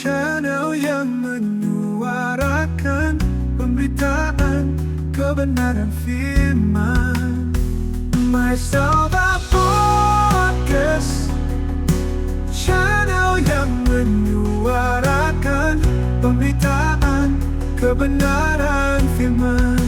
channel yang menyuarakan pemberitaan kebenaran firman. MySalva Podcast, channel yang menyuarakan pemberitaan kebenaran firman.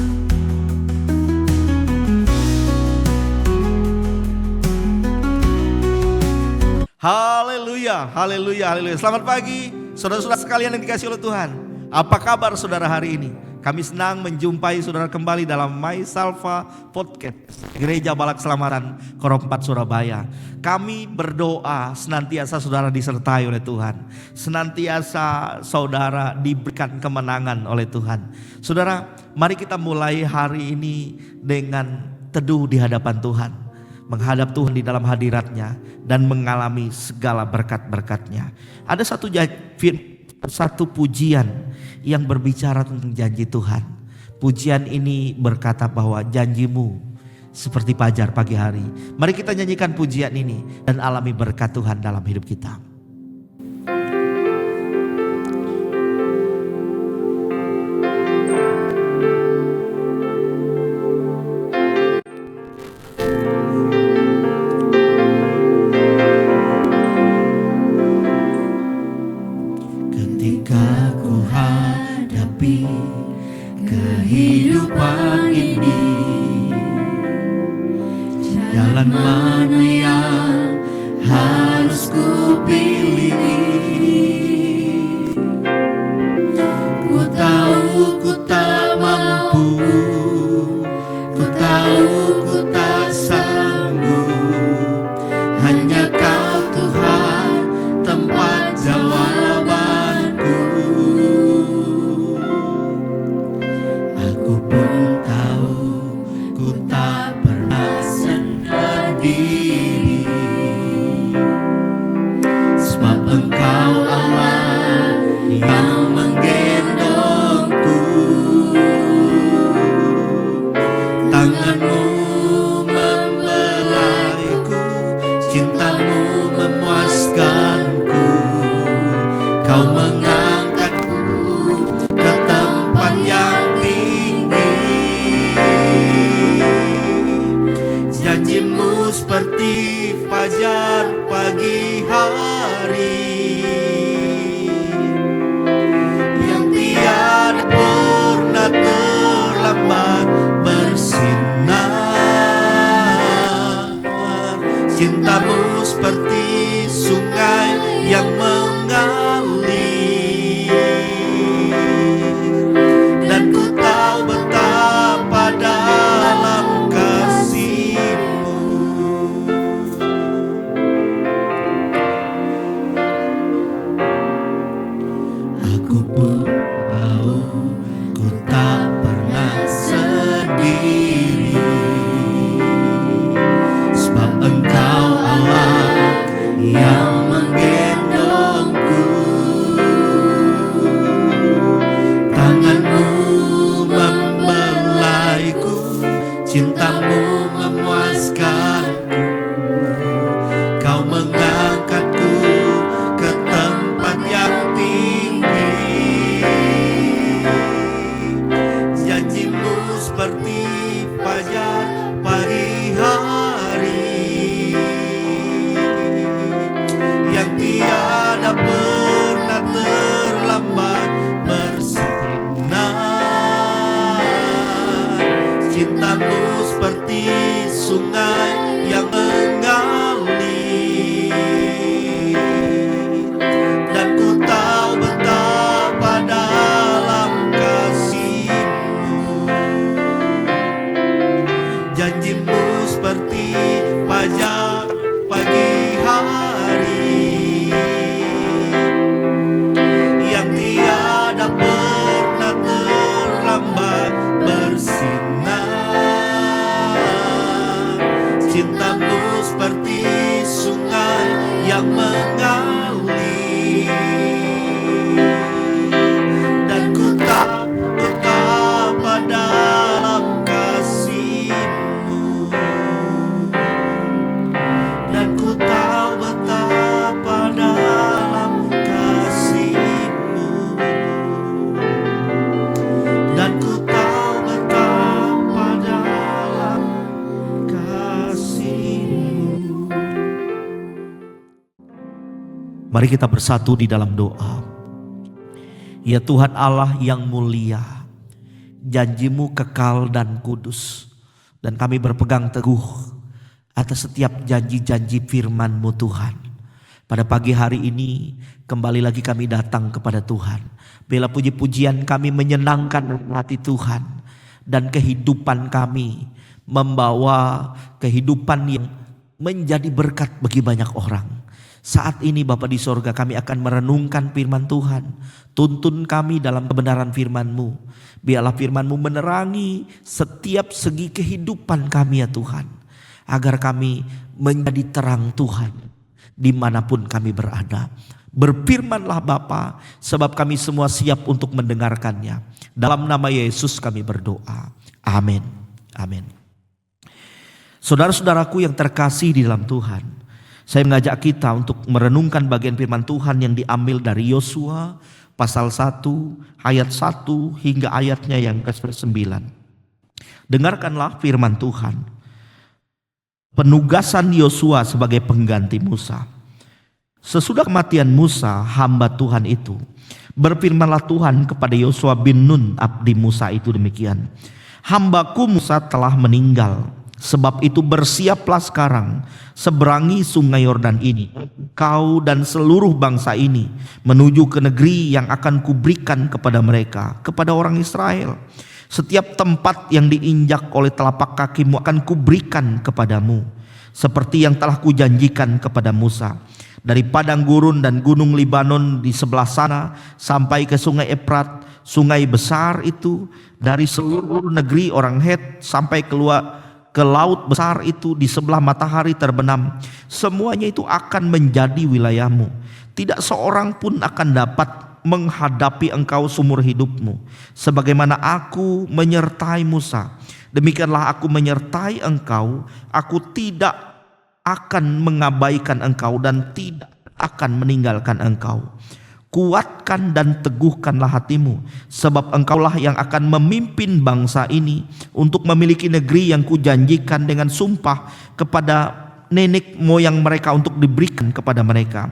Haleluya, haleluya, haleluya. Selamat pagi saudara-saudara sekalian yang dikasihi oleh Tuhan. Apa kabar saudara hari ini? Kami senang menjumpai saudara kembali dalam MySalva Podcast, Gereja Balak Selamatan Koro 4 Surabaya. Kami berdoa senantiasa saudara disertai oleh Tuhan, senantiasa saudara diberikan kemenangan oleh Tuhan. Saudara, mari kita mulai hari ini dengan teduh di hadapan Tuhan, menghadap Tuhan di dalam hadiratnya dan mengalami segala berkat-berkatnya. Ada satu pujian yang berbicara tentang janji Tuhan. Pujian ini berkata bahwa janjimu seperti fajar pagi hari. Mari kita nyanyikan pujian ini dan alami berkat Tuhan dalam hidup kita. Kehidupan ini, jalan mana yang harus ku pilih? Ku tahu ku tak mampu, ku tahu ku tak sanggup. Hanya Kau Tuhan tempat jawabanku. Aku pun tahu ku tak pernah sendiri, sebab Engkau Allah yang menggendongku. Tanganmu membelaiku, cintamu memuaskanku. Kau mengangkatku ke tempat yang janjimu seperti fajar pagi hari yang tiada pernah terlambat bersinar. Cintamu seperti sungai yang mengalir, dan ku tahu betapa dalam kasih-Mu. Aku pun tahu ku tak pernah sendiri, sebab Engkau Allah yang menggendongku. Tanganmu membelaiku, cintamu memuaskanku. Kau mengangkatku ke tempat yang tinggi. Janjimu seperti fajar pagi hari yang tiada pernah terlambat bersinar. Cintamu seperti sungai yang mengalir, dan ku tahu betapa dalam kasih-Mu. Janjimu seperti fajar pagi hari Mari kita bersatu di dalam doa. Ya Tuhan Allah yang mulia, janji-Mu kekal dan kudus, dan kami berpegang teguh atas setiap janji-janji firman-Mu Tuhan. Pada pagi hari ini kembali lagi kami datang kepada Tuhan. Bela puji-pujian kami menyenangkan hati Tuhan, dan kehidupan kami membawa kehidupan yang menjadi berkat bagi banyak orang. Saat ini Bapa di sorga, kami akan merenungkan firman Tuhan. Tuntun kami dalam kebenaran firman-Mu. Biarlah firman-Mu menerangi setiap segi kehidupan kami ya Tuhan. Agar kami menjadi terang Tuhan dimanapun kami berada. Berfirmanlah Bapa, sebab kami semua siap untuk mendengarkannya. Dalam nama Yesus kami berdoa. Amin. Amin. Saudara-saudaraku yang terkasih di dalam Tuhan, saya mengajak kita untuk merenungkan bagian firman Tuhan yang diambil dari Yosua pasal 1 ayat 1 hingga ayatnya yang ke-9. Dengarkanlah firman Tuhan. Penugasan Yosua sebagai pengganti Musa. Sesudah kematian Musa, hamba Tuhan itu, berfirmanlah Tuhan kepada Yosua bin Nun, abdi Musa itu demikian. Hambaku Musa telah meninggal. Sebab itu bersiaplah sekarang, seberangi sungai Yordan ini, kau dan seluruh bangsa ini, menuju ke negeri yang akan kuberikan kepada mereka, kepada orang Israel. Setiap tempat yang diinjak oleh telapak kakimu akan kuberikan kepadamu, seperti yang telah kujanjikan kepada Musa. Dari padang gurun dan gunung Libanon di sebelah sana, sampai ke sungai Efrat, sungai besar itu, dari seluruh negeri orang Het, sampai keluar ke laut besar itu di sebelah matahari terbenam, semuanya itu akan menjadi wilayahmu. Tidak seorang pun akan dapat menghadapi engkau seumur hidupmu. Sebagaimana aku menyertai Musa, demikianlah aku menyertai engkau. Aku tidak akan mengabaikan engkau dan tidak akan meninggalkan engkau. Kuatkan dan teguhkanlah hatimu, sebab engkaulah yang akan memimpin bangsa ini untuk memiliki negeri yang kujanjikan dengan sumpah kepada nenek moyang mereka untuk diberikan kepada mereka.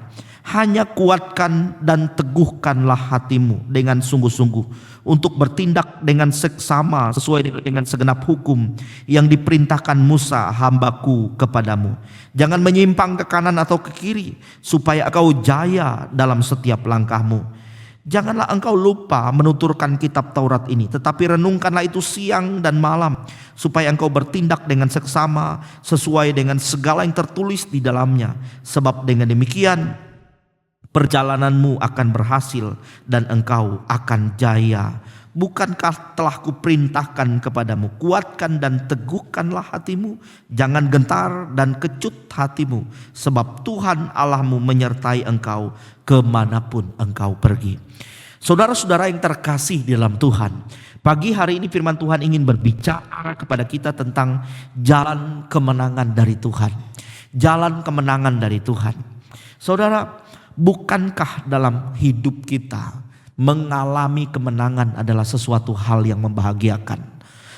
Hanya kuatkan dan teguhkanlah hatimu dengan sungguh-sungguh untuk bertindak dengan seksama sesuai dengan segenap hukum yang diperintahkan Musa hambaku kepadamu. Jangan menyimpang ke kanan atau ke kiri, supaya engkau jaya dalam setiap langkahmu. Janganlah engkau lupa menuturkan kitab Taurat ini, tetapi renungkanlah itu siang dan malam, supaya engkau bertindak dengan seksama sesuai dengan segala yang tertulis di dalamnya. Sebab dengan demikian perjalananmu akan berhasil dan engkau akan jaya. Bukankah telah kuperintahkan kepadamu, kuatkan dan teguhkanlah hatimu, jangan gentar dan kecut hatimu, sebab Tuhan Allahmu menyertai engkau kemanapun engkau pergi. Saudara-saudara yang terkasih di dalam Tuhan, pagi hari ini firman Tuhan ingin berbicara kepada kita tentang jalan kemenangan dari Tuhan. Jalan kemenangan dari Tuhan. Saudara, bukankah dalam hidup kita mengalami kemenangan adalah sesuatu hal yang membahagiakan?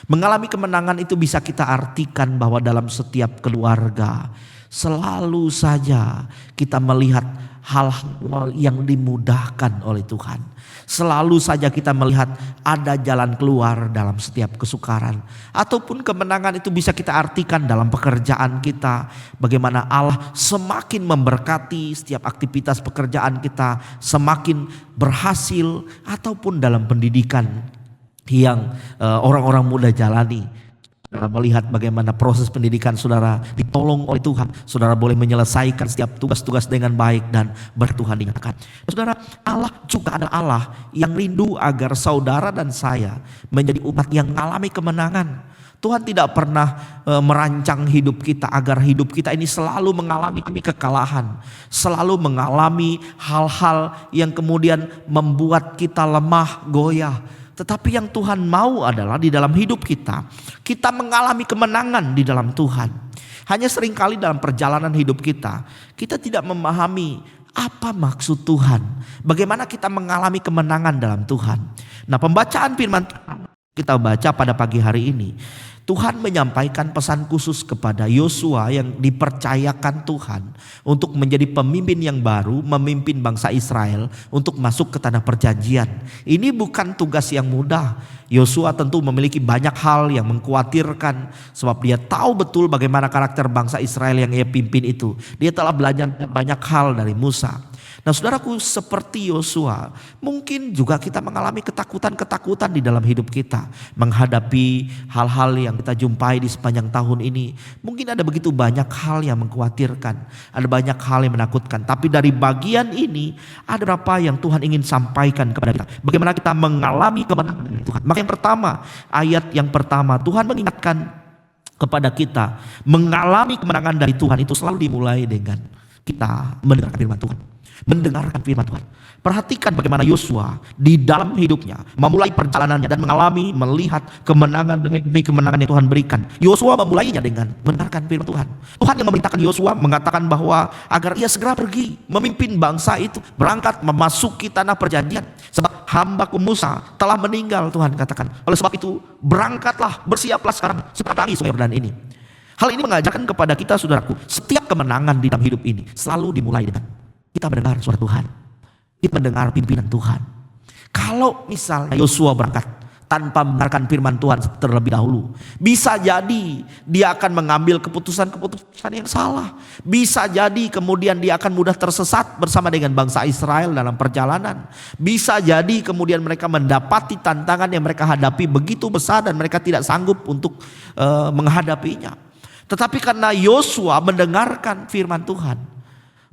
Mengalami kemenangan itu bisa kita artikan bahwa dalam setiap keluarga selalu saja kita melihat hal-hal yang dimudahkan oleh Tuhan. Selalu saja kita melihat ada jalan keluar dalam setiap kesukaran. Ataupun kemenangan itu bisa kita artikan dalam pekerjaan kita. Bagaimana Allah semakin memberkati setiap aktivitas pekerjaan kita, semakin berhasil. Ataupun dalam pendidikan yang orang-orang muda jalani. Saudara melihat bagaimana proses pendidikan saudara ditolong oleh Tuhan. Saudara boleh menyelesaikan setiap tugas-tugas dengan baik dan bertuhan dinyatakan. Saudara, Allah juga adalah Allah yang rindu agar saudara dan saya menjadi umat yang mengalami kemenangan. Tuhan tidak pernah merancang hidup kita agar hidup kita ini selalu mengalami kekalahan. Selalu mengalami hal-hal yang kemudian membuat kita lemah, goyah. Tetapi yang Tuhan mau adalah di dalam hidup kita, kita mengalami kemenangan di dalam Tuhan. Hanya seringkali dalam perjalanan hidup kita tidak memahami apa maksud Tuhan. Bagaimana kita mengalami kemenangan dalam Tuhan. Nah, pembacaan firman Tuhan kita baca pada pagi hari ini, Tuhan menyampaikan pesan khusus kepada Yosua yang dipercayakan Tuhan untuk menjadi pemimpin yang baru, memimpin bangsa Israel untuk masuk ke tanah perjanjian. Ini bukan tugas yang mudah. Yosua tentu memiliki banyak hal yang mengkhawatirkan sebab dia tahu betul bagaimana karakter bangsa Israel yang ia pimpin itu. Dia telah belajar banyak hal dari Musa. Nah saudaraku, seperti Yosua, mungkin juga kita mengalami ketakutan-ketakutan di dalam hidup kita. Menghadapi hal-hal yang kita jumpai di sepanjang tahun ini. Mungkin ada begitu banyak hal yang mengkhawatirkan. Ada banyak hal yang menakutkan. Tapi dari bagian ini, ada berapa yang Tuhan ingin sampaikan kepada kita. Bagaimana kita mengalami kemenangan dari Tuhan. Maka yang pertama, ayat yang pertama, Tuhan mengingatkan kepada kita. Mengalami kemenangan dari Tuhan itu selalu dimulai dengan kita mendengarkan firman Tuhan. Mendengarkan firman Tuhan. Perhatikan bagaimana Yosua di dalam hidupnya memulai perjalanannya dan mengalami, melihat kemenangan demi kemenangan yang Tuhan berikan. Yosua memulainya dengan mendengarkan firman Tuhan. Tuhan yang memerintahkan Yosua mengatakan bahwa agar ia segera pergi memimpin bangsa itu berangkat memasuki tanah perjanjian. Sebab hambaku Musa telah meninggal, Tuhan katakan. Oleh sebab itu berangkatlah, bersiaplah sekarang seberangi sungai Yordan ini. Hal ini mengajarkan kepada kita saudaraku, setiap kemenangan di dalam hidup ini selalu dimulai dengan kita mendengar suara Tuhan. Kita mendengar pimpinan Tuhan. Kalau misalnya Yosua berangkat tanpa mendengarkan firman Tuhan terlebih dahulu, bisa jadi dia akan mengambil keputusan-keputusan yang salah. Bisa jadi kemudian dia akan mudah tersesat bersama dengan bangsa Israel dalam perjalanan. Bisa jadi kemudian mereka mendapati tantangan yang mereka hadapi begitu besar dan mereka tidak sanggup untuk menghadapinya. Tetapi karena Yosua mendengarkan firman Tuhan,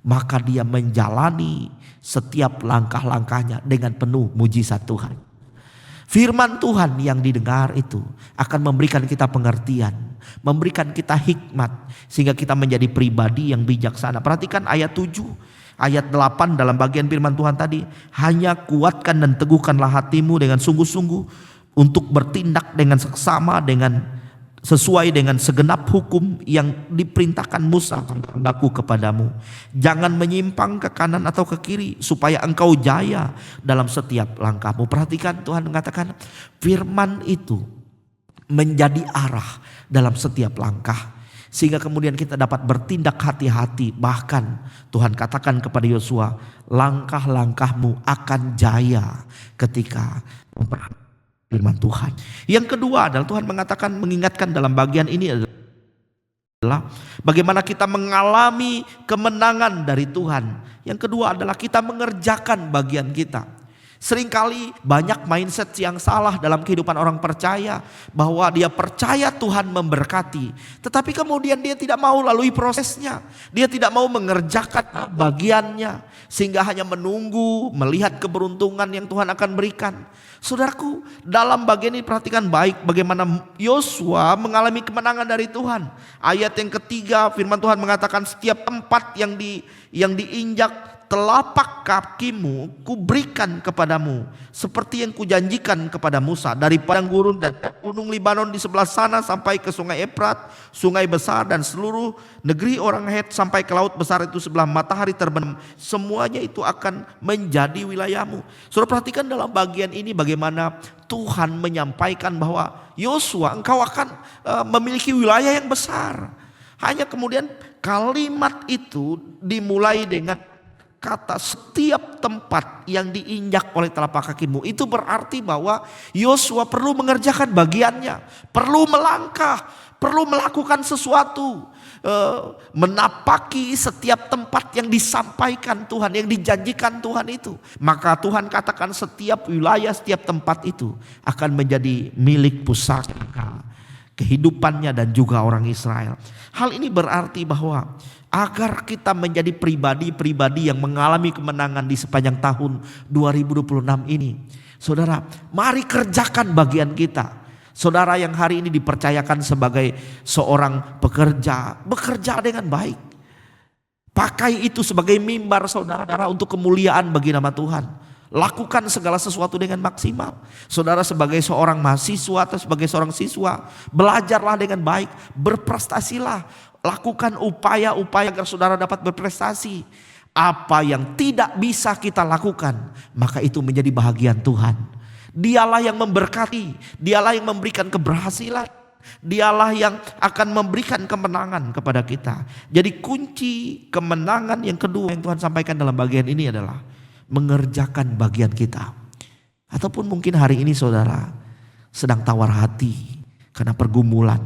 maka dia menjalani setiap langkah-langkahnya dengan penuh mujizat Tuhan. Firman Tuhan yang didengar itu akan memberikan kita pengertian, memberikan kita hikmat, sehingga kita menjadi pribadi yang bijaksana. Perhatikan ayat 7, ayat 8 dalam bagian firman Tuhan tadi. Hanya kuatkan dan teguhkanlah hatimu dengan sungguh-sungguh untuk bertindak dengan seksama, sesuai dengan segenap hukum yang diperintahkan Musa hambaku kepadamu. Jangan menyimpang ke kanan atau ke kiri supaya engkau jaya dalam setiap langkahmu. Perhatikan Tuhan mengatakan firman itu menjadi arah dalam setiap langkah. Sehingga kemudian kita dapat bertindak hati-hati. Bahkan Tuhan katakan kepada Yosua, langkah-langkahmu akan jaya ketika memperhatikan firman Tuhan. Yang kedua adalah Tuhan mengatakan, mengingatkan dalam bagian ini adalah bagaimana kita mengalami kemenangan dari Tuhan. Yang kedua adalah kita mengerjakan bagian kita. Seringkali banyak mindset yang salah dalam kehidupan orang percaya, bahwa dia percaya Tuhan memberkati, tetapi kemudian dia tidak mau lalui prosesnya. Dia tidak mau mengerjakan bagiannya, sehingga hanya menunggu melihat keberuntungan yang Tuhan akan berikan. Saudaraku, dalam bagian ini perhatikan baik bagaimana Yosua mengalami kemenangan dari Tuhan. Ayat yang ketiga firman Tuhan mengatakan, setiap tempat yang diinjak telapak kakimu kuberikan kepadamu, seperti yang kujanjikan kepada Musa, dari padang gurun dan gunung Libanon di sebelah sana sampai ke sungai Efrat, sungai besar, dan seluruh negeri orang Het sampai ke laut besar itu sebelah matahari terbenam. Semuanya itu akan menjadi wilayahmu. Saudara perhatikan dalam bagian ini bagaimana Tuhan menyampaikan bahwa Yosua, engkau akan memiliki wilayah yang besar. Hanya kemudian kalimat itu dimulai dengan kata setiap tempat yang diinjak oleh telapak kakimu. Itu berarti bahwa Yosua perlu mengerjakan bagiannya, perlu melangkah, perlu melakukan sesuatu, menapaki setiap tempat yang disampaikan Tuhan, yang dijanjikan Tuhan itu. Maka Tuhan katakan setiap wilayah, setiap tempat itu akan menjadi milik pusaka kehidupannya dan juga orang Israel. Hal ini berarti bahwa agar kita menjadi pribadi-pribadi yang mengalami kemenangan di sepanjang tahun 2026 ini, saudara, mari kerjakan bagian kita. Saudara yang hari ini dipercayakan sebagai seorang pekerja, bekerja dengan baik. Pakai itu sebagai mimbar saudara untuk kemuliaan bagi nama Tuhan. Lakukan segala sesuatu dengan maksimal. Saudara sebagai seorang mahasiswa atau sebagai seorang siswa, belajarlah dengan baik, berprestasilah. Lakukan upaya-upaya agar saudara dapat berprestasi. Apa yang tidak bisa kita lakukan, maka itu menjadi bahagian Tuhan. Dialah yang memberkati, dialah yang memberikan keberhasilan, dialah yang akan memberikan kemenangan kepada kita. Jadi kunci kemenangan yang kedua yang Tuhan sampaikan dalam bagian ini adalah mengerjakan bagian kita. Ataupun mungkin hari ini saudara sedang tawar hati karena pergumulan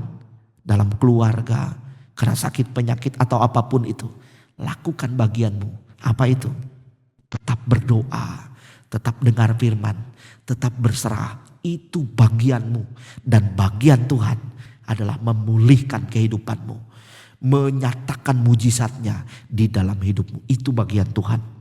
dalam keluarga, karena sakit penyakit atau apapun itu. Lakukan bagianmu. Apa itu? Tetap berdoa, tetap dengar firman, tetap berserah. Itu bagianmu. Dan bagian Tuhan adalah memulihkan kehidupanmu, menyatakan mujizatnya di dalam hidupmu. Itu bagian Tuhan.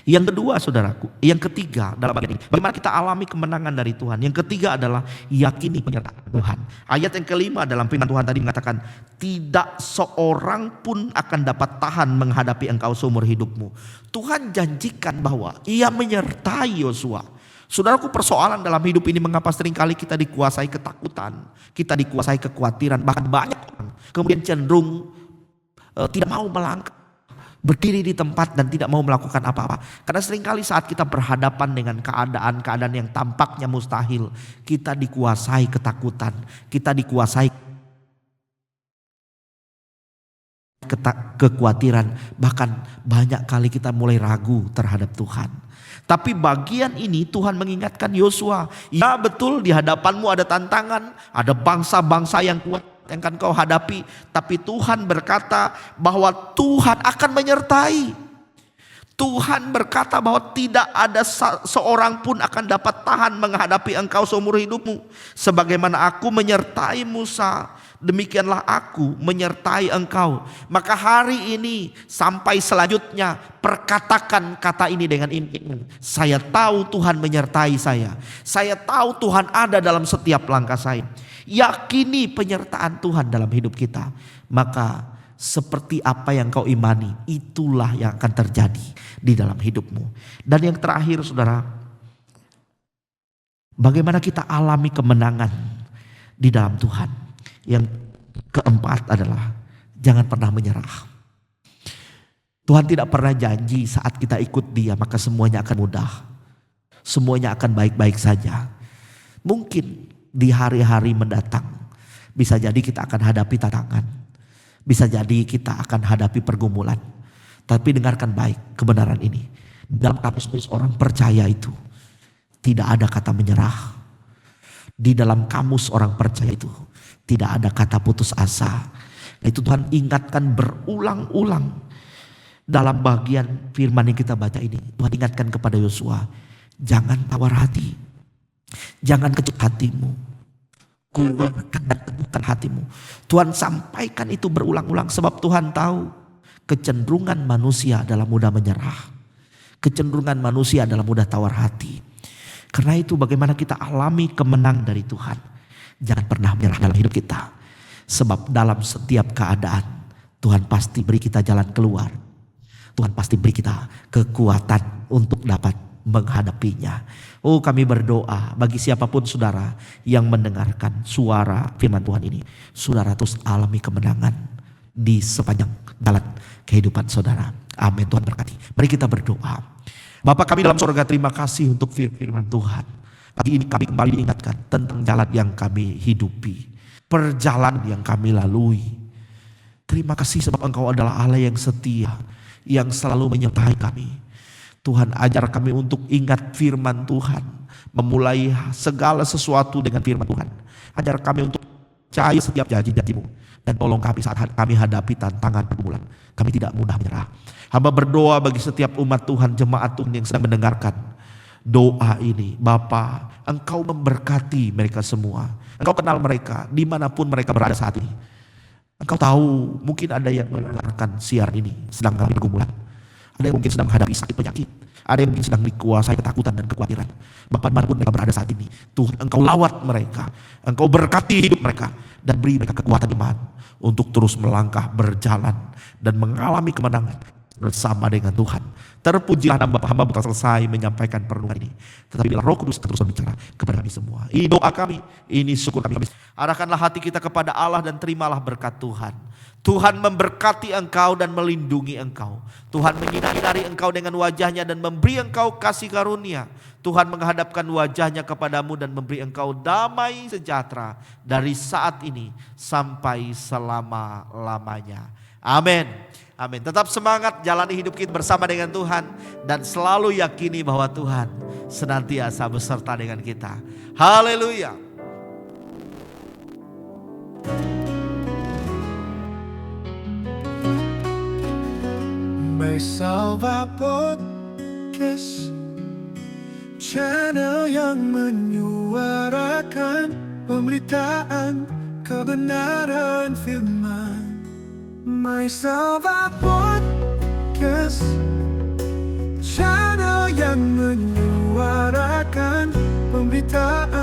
Yang kedua saudaraku, yang ketiga dalam bagian ini, bagaimana kita alami kemenangan dari Tuhan. Yang ketiga adalah yakini penyertaan Tuhan. Ayat yang kelima dalam firman Tuhan tadi mengatakan, tidak seorang pun akan dapat tahan menghadapi engkau seumur hidupmu. Tuhan janjikan bahwa Ia menyertai Yosua. Saudaraku, persoalan dalam hidup ini mengapa seringkali kita dikuasai ketakutan, kita dikuasai kekhawatiran, bahkan banyak orang kemudian cenderung tidak mau melangkah, berdiri di tempat dan tidak mau melakukan apa-apa. Karena seringkali saat kita berhadapan dengan keadaan-keadaan yang tampaknya mustahil, kita dikuasai ketakutan, kita dikuasai kekhawatiran, bahkan banyak kali kita mulai ragu terhadap Tuhan. Tapi bagian ini Tuhan mengingatkan Yosua, ya betul di hadapanmu ada tantangan, ada bangsa-bangsa yang kuat yang akan kau hadapi, tapi Tuhan berkata bahwa Tuhan akan menyertai. Tuhan berkata bahwa tidak ada seorang pun akan dapat tahan menghadapi engkau seumur hidupmu. Sebagaimana aku menyertai Musa, demikianlah aku menyertai engkau. Maka hari ini sampai selanjutnya perkatakan kata ini dengan iman. Saya tahu Tuhan menyertai saya. Saya tahu Tuhan ada dalam setiap langkah saya. Yakini penyertaan Tuhan dalam hidup kita. Maka seperti apa yang kau imani, itulah yang akan terjadi di dalam hidupmu. Dan yang terakhir saudara, bagaimana kita alami kemenangan di dalam Tuhan. Yang keempat adalah jangan pernah menyerah. Tuhan tidak pernah janji saat kita ikut Dia maka semuanya akan mudah, semuanya akan baik-baik saja. Mungkin di hari-hari mendatang bisa jadi kita akan hadapi tantangan, bisa jadi kita akan hadapi pergumulan. Tapi dengarkan baik kebenaran ini. Dalam kamus orang percaya itu tidak ada kata menyerah. Di dalam kamus orang percaya itu tidak ada kata putus asa. Itu Tuhan ingatkan berulang-ulang dalam bagian firman yang kita baca ini. Tuhan ingatkan kepada Yosua, jangan tawar hati, jangan kecut hatimu, kuatkan dan teguhkan hatimu. Tuhan sampaikan itu berulang-ulang sebab Tuhan tahu kecenderungan manusia adalah mudah menyerah, kecenderungan manusia adalah mudah tawar hati. Karena itu bagaimana kita alami kemenangan dari Tuhan. Jangan pernah menyerah dalam hidup kita. Sebab dalam setiap keadaan Tuhan pasti beri kita jalan keluar. Tuhan pasti beri kita kekuatan untuk dapat menghadapinya. Oh, kami berdoa bagi siapapun saudara yang mendengarkan suara firman Tuhan ini, saudara terus alami kemenangan di sepanjang jalan kehidupan saudara. Amin. Tuhan berkati. Mari kita berdoa. Bapa kami dalam surga, terima kasih untuk firman Tuhan. Pagi ini kami kembali diingatkan tentang jalan yang kami hidupi, perjalanan yang kami lalui. Terima kasih sebab Engkau adalah Allah yang setia, yang selalu menyertai kami. Tuhan, ajar kami untuk ingat firman Tuhan, memulai segala sesuatu dengan firman Tuhan. Ajar kami untuk percaya setiap janji-janji-Mu, dan tolong kami saat kami hadapi tantangan pergumulan, kami tidak mudah menyerah. Hamba berdoa bagi setiap umat Tuhan, jemaat Tuhan yang sedang mendengarkan doa ini. Bapa, Engkau memberkati mereka semua. Engkau kenal mereka dimanapun mereka berada saat ini. Engkau tahu mungkin ada yang mendengarkan siaran ini sedang mengalami pergumulan. Ada yang mungkin sedang menghadapi sakit penyakit. Ada yang mungkin sedang dikuasai ketakutan dan kekhawatiran. Bapak, dimanapun mereka berada saat ini, Tuhan Engkau lawat mereka, Engkau berkati hidup mereka, dan beri mereka kekuatan iman untuk terus melangkah, berjalan, dan mengalami kemenangan bersama dengan Tuhan. Terpujilah nama hamba telah selesai menyampaikan perenungan ini. Tetapi bila Roh Kudus terus berbicara kepada kami semua. Ini doa kami, ini syukur kami. Arahkanlah hati kita kepada Allah dan terimalah berkat Tuhan. Tuhan memberkati engkau dan melindungi engkau. Tuhan menyinari engkau dengan wajahnya dan memberi engkau kasih karunia. Tuhan menghadapkan wajahnya kepadamu dan memberi engkau damai sejahtera dari saat ini sampai selama-lamanya. Amin. Amin. Tetap semangat jalani hidup kita bersama dengan Tuhan dan selalu yakini bahwa Tuhan senantiasa beserta dengan kita. Haleluya. My Salva Podcast, channel yang menyuarakan pemberitaan kebenaran firman. My Salva Podcast, channel yang menyuarakan pemberitaan